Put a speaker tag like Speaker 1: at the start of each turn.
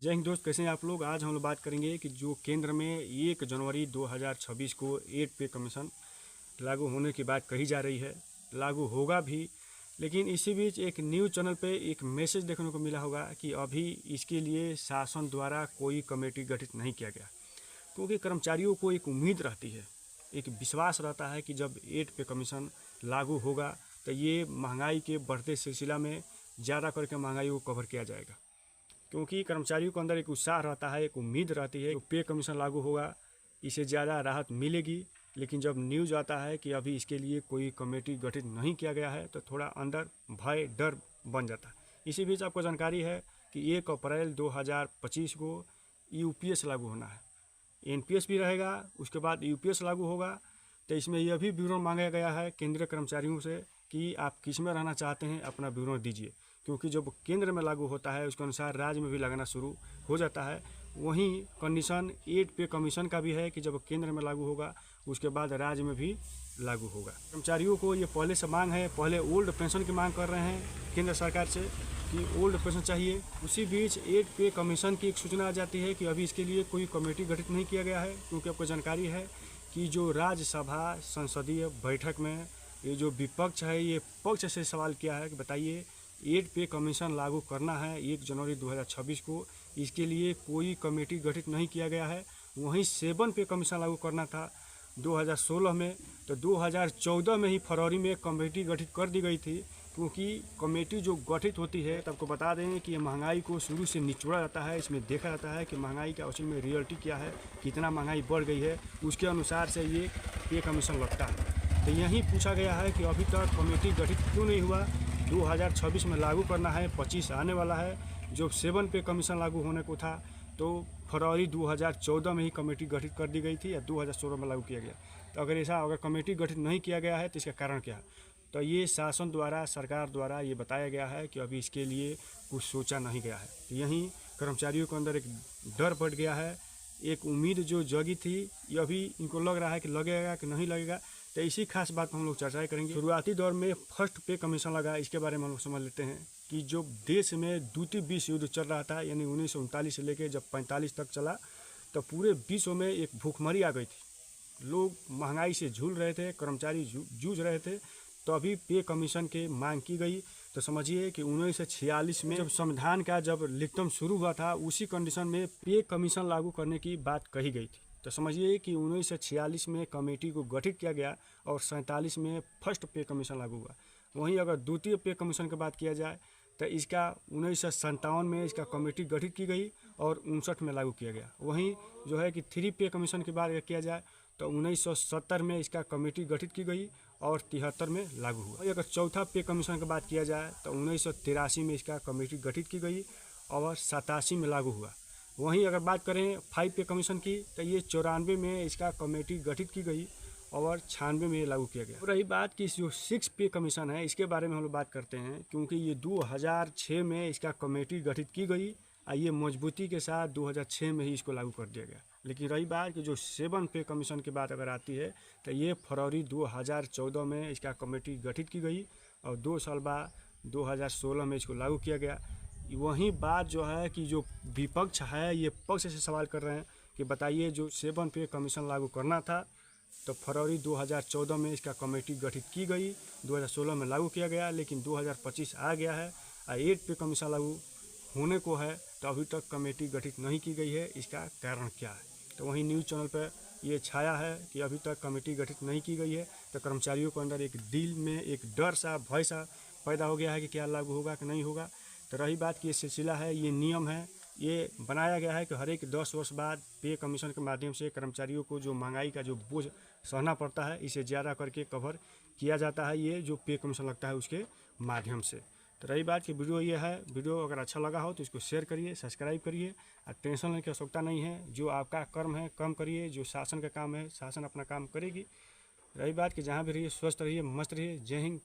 Speaker 1: जय हिंद दोस्त, कैसे हैं आप लोग। आज हम लोग बात करेंगे कि जो केंद्र में 1 जनवरी 2026 को 8 पे कमीशन लागू होने की बात कही जा रही है। लागू होगा भी, लेकिन इसी बीच एक न्यूज़ चैनल पे एक मैसेज देखने को मिला होगा कि अभी इसके लिए शासन द्वारा कोई कमेटी गठित नहीं किया गया, क्योंकि कर्मचारियों को एक उम्मीद रहती है, एक विश्वास रहता है कि जब 8 पे कमीशन लागू होगा तो ये महंगाई के बढ़ते सिलसिला में ज़्यादा करके महंगाई को कवर किया जाएगा। क्योंकि कर्मचारियों के अंदर एक उत्साह रहता है, एक उम्मीद रहती है कि पे कमीशन लागू होगा, इसे ज़्यादा राहत मिलेगी। लेकिन जब न्यूज़ आता है कि अभी इसके लिए कोई कमेटी गठित नहीं किया गया है तो थोड़ा अंदर भय डर बन जाता है। इसी बीच आपको जानकारी है कि 1 अप्रैल 2025 को यूपीएस लागू होना है। एनपीएस भी रहेगा, उसके बाद यूपीएस लागू होगा। तो इसमें यह भी विवरण मांगा गया है केंद्रीय कर्मचारियों से कि आप किस में रहना चाहते हैं, अपना विवरण दीजिए। क्योंकि जब केंद्र में लागू होता है उसके अनुसार राज्य में भी लगना शुरू हो जाता है। वहीं कंडीशन 8 पे कमीशन का भी है कि जब केंद्र में लागू होगा उसके बाद राज्य में भी लागू होगा। कर्मचारियों को ये पहले से मांग है, पहले ओल्ड पेंशन की मांग कर रहे हैं केंद्र सरकार से कि ओल्ड पेंशन चाहिए। उसी बीच 8 पे कमीशन की एक सूचना आ जाती है कि अभी इसके लिए कोई कमेटी गठित नहीं किया गया है, क्योंकि आपको जानकारी है कि जो राज्यसभा संसदीय बैठक में ये जो विपक्ष है ये पक्ष से सवाल किया है कि बताइए 8 पे कमीशन लागू करना है 1 जनवरी 2026 को, इसके लिए कोई कमेटी गठित नहीं किया गया है। वहीं 7 पे कमीशन लागू करना था 2016 में, तो 2014 में ही फरवरी में कमेटी गठित कर दी गई थी। क्योंकि कमेटी जो गठित होती है, तब को बता दें कि ये महंगाई को शुरू से निचोड़ा जाता है। इसमें देखा जाता है कि महंगाई का असल में रियलिटी क्या है, कितना महंगाई बढ़ गई है, उसके अनुसार से ये पे कमीशन लगता है। तो यही पूछा गया है कि अभी तक कमेटी गठित क्यों नहीं हुआ। 2026 में लागू करना है, 25 आने वाला है। जो 7 पे कमीशन लागू होने को था तो फरवरी 2014 में ही कमेटी गठित कर दी गई थी या 2016 में लागू किया गया। तो अगर कमेटी गठित नहीं किया गया है तो इसका कारण क्या है। तो ये शासन द्वारा, सरकार द्वारा ये बताया गया है कि अभी इसके लिए कुछ सोचा नहीं गया है। तो यहीं कर्मचारियों के अंदर एक डर बढ़ गया है, एक उम्मीद जो जगी थी, ये अभी इनको लग रहा है कि लगेगा कि नहीं लगेगा। तो इसी खास बात पर हम लोग चर्चा करेंगे। शुरुआती दौर में फर्स्ट पे कमीशन लगा, इसके बारे में हम लोग समझ लेते हैं कि जो देश में द्वितीय विश्व युद्ध चल रहा था, यानी 1939 से लेकर जब 45 तक चला, तो पूरे विश्व में एक भूखमरी आ गई थी। लोग महंगाई से झूल रहे थे, कर्मचारी जूझ रहे थे। तो अभी पे कमीशन के मांग की गई। तो समझिए कि 1946 में जब संविधान का जब लिखितम शुरू हुआ था, उसी कंडीशन में पे कमीशन लागू करने की बात कही गई थी। तो समझिए कि 1946 में कमेटी को गठित किया गया और 47 में फर्स्ट पे कमीशन लागू हुआ। वहीं अगर द्वितीय पे कमीशन की बात किया जाए तो इसका 1957 में इसका कमेटी गठित की गई और 59 में लागू किया गया। वहीं जो है कि 3 पे कमीशन की बात किया जाए तो 1970 में इसका कमेटी गठित की गई और 73 में लागू हुआ। अगर चौथा पे कमीशन की बात किया जाए तो 1983 में इसका कमेटी गठित की गई और 87 में लागू हुआ। वहीं अगर बात करें 5 पे कमीशन की तो ये 94 में इसका कमेटी गठित की गई और 96 में लागू किया गया। रही बात कि जो 6 पे कमीशन है, इसके बारे में हम लोग बात करते हैं, क्योंकि ये 2006 में इसका कमेटी गठित की गई और ये मजबूती के साथ 2006 में ही इसको लागू कर दिया गया। लेकिन रही बात कि जो 7 पे कमीशन की बात अगर आती है तो ये फरवरी 2014 में इसका कमेटी गठित की गई और 2 साल बाद 2016 में इसको लागू किया गया। वहीं बात जो है कि जो विपक्ष है ये पक्ष से सवाल कर रहे हैं कि बताइए जो 7 पे कमीशन लागू करना था तो फरवरी 2014 में इसका कमेटी गठित की गई, 2016 में लागू किया गया, लेकिन 2025 आ गया है और 8 पे कमीशन लागू होने को है तो अभी तक कमेटी गठित नहीं की गई है। इसका कारण क्या है। तो वहीं न्यूज़ चैनल पर ये छाया है कि अभी तक कमेटी गठित नहीं की गई है। तो कर्मचारियों के अंदर एक दिल में एक डर सा, भय सा पैदा हो गया है कि क्या लागू होगा कि नहीं होगा। तो रही बात कि ये सिलसिला है, ये नियम है, ये बनाया गया है कि हर एक 10 वर्ष बाद पे कमीशन के माध्यम से कर्मचारियों को जो महंगाई का जो बोझ सहना पड़ता है, इसे ज़्यादा करके कवर किया जाता है, ये जो पे कमीशन लगता है उसके माध्यम से। तो रही बात कि वीडियो ये है, वीडियो अगर अच्छा लगा हो तो इसको शेयर करिए, सब्सक्राइब करिए और टेंशन लेने की आवश्यकता नहीं है। जो आपका कर्म है कम करिए, जो शासन का काम है शासन अपना काम करेगी। रही बात कि जहाँ भी रहिए स्वस्थ रहिए, मस्त रहिए। जय हिंद।